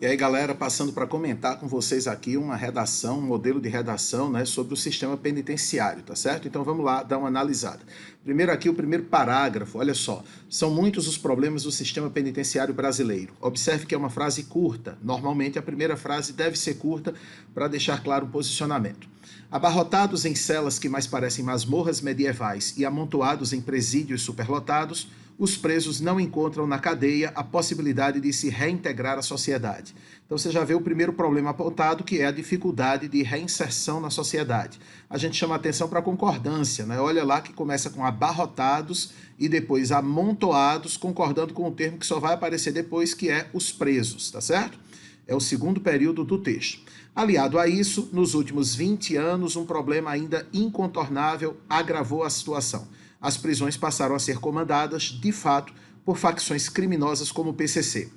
E aí, galera, passando para comentar com vocês aqui uma redação, um modelo de redação, né, sobre o sistema penitenciário, tá certo? Então vamos lá dar uma analisada. Primeiro aqui o primeiro parágrafo, olha só. São muitos os problemas do sistema penitenciário brasileiro. Observe que é uma frase curta. Normalmente a primeira frase deve ser curta para deixar claro o posicionamento. Abarrotados em celas que mais parecem masmorras medievais e amontoados em presídios superlotados, os presos não encontram na cadeia a possibilidade de se reintegrar à sociedade. Então você já vê o primeiro problema apontado, que é a dificuldade de reinserção na sociedade. A gente chama atenção para a concordância, né? Olha lá que começa com abarrotados e depois amontoados, concordando com o termo que só vai aparecer depois, que é os presos, tá certo? É o segundo período do texto. Aliado a isso, nos últimos 20 anos, um problema ainda incontornável agravou a situação. As prisões passaram a ser comandadas, de fato, por facções criminosas como o PCC.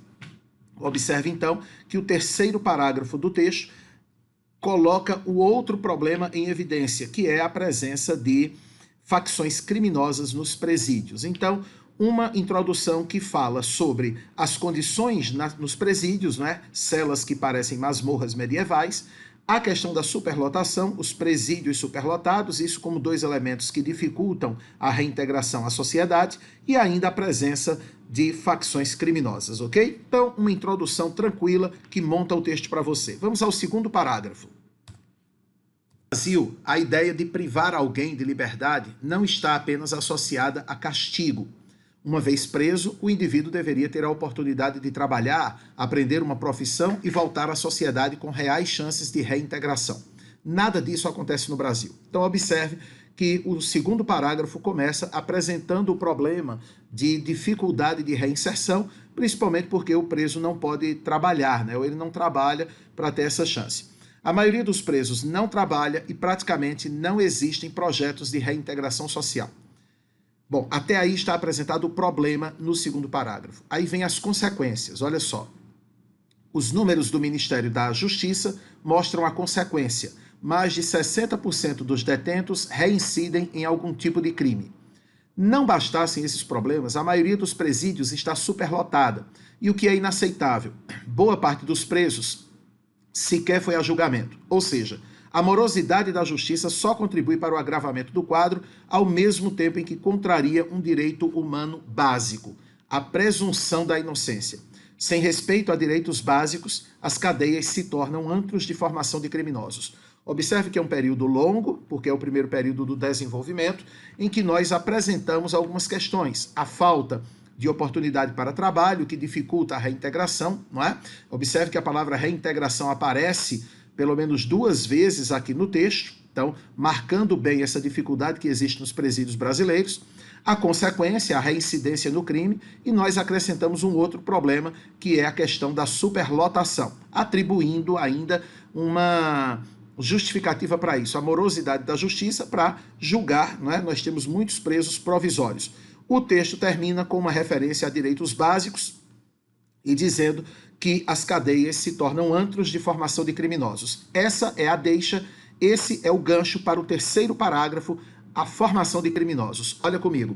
Observe, então, que o terceiro parágrafo do texto coloca o outro problema em evidência, que é a presença de facções criminosas nos presídios. Então, uma introdução que fala sobre as condições nos presídios, né? Celas que parecem masmorras medievais, a questão da superlotação, os presídios superlotados, isso como dois elementos que dificultam a reintegração à sociedade, e ainda a presença de facções criminosas, ok? Então, uma introdução tranquila que monta o texto para você. Vamos ao segundo parágrafo. No Brasil, a ideia de privar alguém de liberdade não está apenas associada a castigo. Uma vez preso, o indivíduo deveria ter a oportunidade de trabalhar, aprender uma profissão e voltar à sociedade com reais chances de reintegração. Nada disso acontece no Brasil. Então observe que o segundo parágrafo começa apresentando o problema de dificuldade de reinserção, principalmente porque o preso não pode trabalhar, né? Ou ele não trabalha para ter essa chance. A maioria dos presos não trabalha e praticamente não existem projetos de reintegração social. Bom, até aí está apresentado o problema no segundo parágrafo. Aí vem as consequências, olha só. Os números do Ministério da Justiça mostram a consequência. Mais de 60% dos detentos reincidem em algum tipo de crime. Não bastassem esses problemas, a maioria dos presídios está superlotada. E o que é inaceitável? Boa parte dos presos sequer foi a julgamento. Ou seja, a morosidade da justiça só contribui para o agravamento do quadro, ao mesmo tempo em que contraria um direito humano básico, a presunção da inocência. Sem respeito a direitos básicos, as cadeias se tornam antros de formação de criminosos. Observe que é um período longo, porque é o primeiro período do desenvolvimento, em que nós apresentamos algumas questões. A falta de oportunidade para trabalho, que dificulta a reintegração, não é? Observe que a palavra reintegração aparece pelo menos 2 vezes aqui no texto, então, marcando bem essa dificuldade que existe nos presídios brasileiros, a consequência, a reincidência no crime, e nós acrescentamos um outro problema, que é a questão da superlotação, atribuindo ainda uma justificativa para isso, a morosidade da justiça para julgar, não é? Nós temos muitos presos provisórios. O texto termina com uma referência a direitos básicos e dizendo que as cadeias se tornam antros de formação de criminosos. Essa é a deixa, esse é o gancho para o terceiro parágrafo, a formação de criminosos. Olha comigo.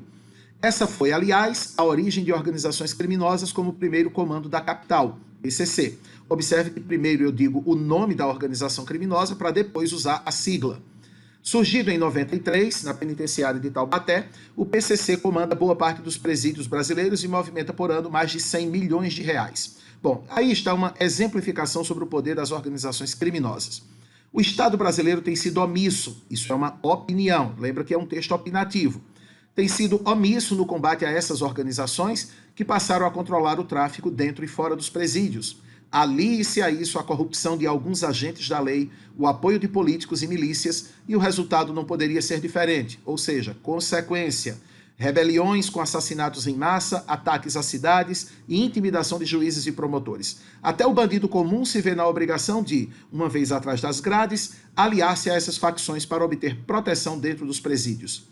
Essa foi, aliás, a origem de organizações criminosas como o primeiro comando da capital, PCC. Observe que primeiro eu digo o nome da organização criminosa para depois usar a sigla. Surgido em 93, na penitenciária de Taubaté, o PCC comanda boa parte dos presídios brasileiros e movimenta por ano mais de 100 milhões de reais. Bom, aí está uma exemplificação sobre o poder das organizações criminosas. O Estado brasileiro tem sido omisso, isso é uma opinião, lembra que é um texto opinativo. Tem sido omisso no combate a essas organizações que passaram a controlar o tráfico dentro e fora dos presídios. Alie-se a isso a corrupção de alguns agentes da lei, o apoio de políticos e milícias, e o resultado não poderia ser diferente, ou seja, consequência. Rebeliões com assassinatos em massa, ataques a cidades e intimidação de juízes e promotores. Até o bandido comum se vê na obrigação de, uma vez atrás das grades, aliar-se a essas facções para obter proteção dentro dos presídios.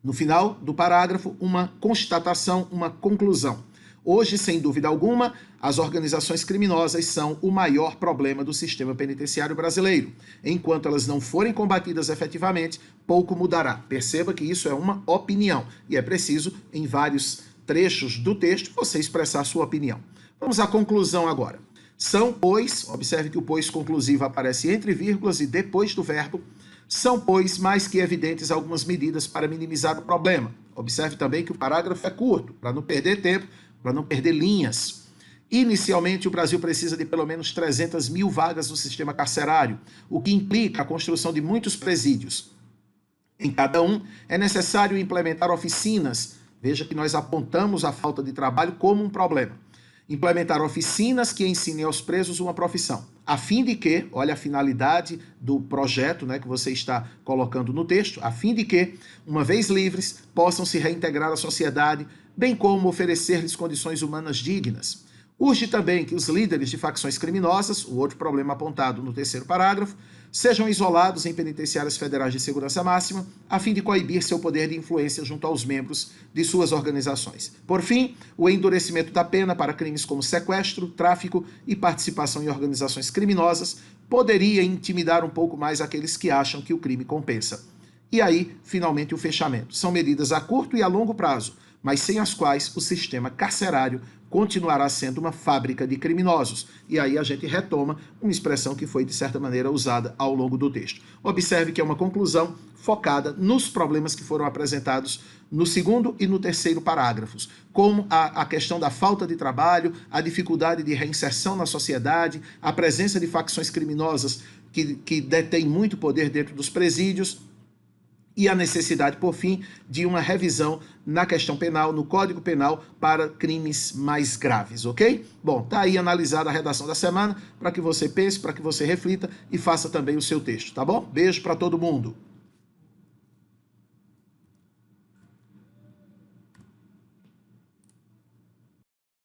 No final do parágrafo, uma constatação, uma conclusão. Hoje, sem dúvida alguma, as organizações criminosas são o maior problema do sistema penitenciário brasileiro. Enquanto elas não forem combatidas efetivamente, pouco mudará. Perceba que isso é uma opinião e é preciso, em vários trechos do texto, você expressar sua opinião. Vamos à conclusão agora. São, pois, observe que o pois conclusivo aparece entre vírgulas e depois do verbo, são, pois, mais que evidentes algumas medidas para minimizar o problema. Observe também que o parágrafo é curto, para não perder tempo, para não perder linhas. Inicialmente, o Brasil precisa de pelo menos 300 mil vagas no sistema carcerário, o que implica a construção de muitos presídios. Em cada um, é necessário implementar oficinas. Veja que nós apontamos a falta de trabalho como um problema. Implementar oficinas que ensinem aos presos uma profissão, a fim de que, olha a finalidade do projeto, né, que você está colocando no texto, a fim de que, uma vez livres, possam se reintegrar à sociedade, bem como oferecer-lhes condições humanas dignas. Urge também que os líderes de facções criminosas, o outro problema apontado no terceiro parágrafo, sejam isolados em penitenciárias federais de segurança máxima, a fim de coibir seu poder de influência junto aos membros de suas organizações. Por fim, o endurecimento da pena para crimes como sequestro, tráfico e participação em organizações criminosas poderia intimidar um pouco mais aqueles que acham que o crime compensa. E aí, finalmente, o fechamento. São medidas a curto e a longo prazo, mas sem as quais o sistema carcerário continuará sendo uma fábrica de criminosos. E aí a gente retoma uma expressão que foi, de certa maneira, usada ao longo do texto. Observe que é uma conclusão focada nos problemas que foram apresentados no segundo e no terceiro parágrafos, como a questão da falta de trabalho, a dificuldade de reinserção na sociedade, a presença de facções criminosas que detêm muito poder dentro dos presídios, e a necessidade, por fim, de uma revisão na questão penal, no Código Penal, para crimes mais graves, ok? Bom, tá aí analisada a redação da semana, para que você pense, para que você reflita e faça também o seu texto, tá bom? Beijo para todo mundo!